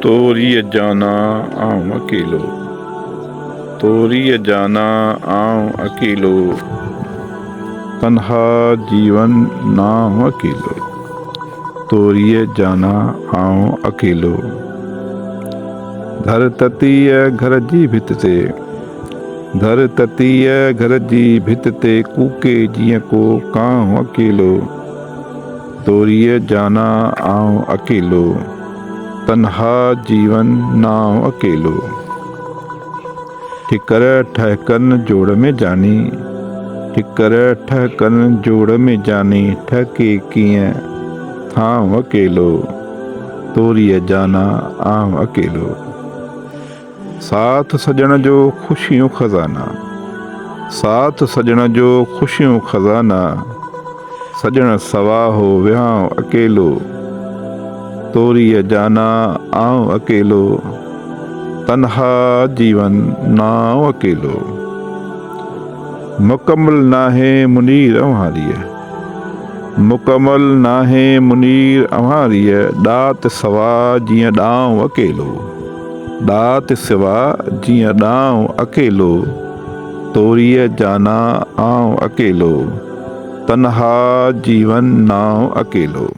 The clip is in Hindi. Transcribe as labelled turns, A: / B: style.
A: ਤੋਰੀਏ ਜਾਣਾ ਆਉ ਅਕੇਲੋ, ਤੋਰੀਏ ਜਾਣਾ ਆਉ ਅਕੇਲੋ, तन्हा जीवन नाम अकेलो, तोरिए जाना आऊं अकेलो। धर ततीय घर जी भित ते, धर ततीय घर जी भित ते, कूके जिय को काऊं अकेलो, तोरिए जाना आऊं अकेलो, तन्हा जीवन नाम अकेलो। ठिकर ठहकन जोड़ में जानी, ठिकर ठहकन जोड़ में जानी, ठहके किए थाम अकेलो, तोरिए जाना आम अकेलो। साथ सजण जो खुशियों खजाना, साथ सजण जो खुशियों खजाना, सजण सवा हो विहां अकेलो, तोरिए जाना आम अकेलो, तन्हा जीवन नाम अकेलो। मुकम्मल नाहे मुनीर अम्हारिय, मुकम्मल नाहे मुनीर अम्हारिय, डात सवा जिय डांव अकेलो, डात सिवा जिय डांव अकेलो, तोरिए जाना आऊं अकेलो, तन्हा जीवन नाव अकेलो।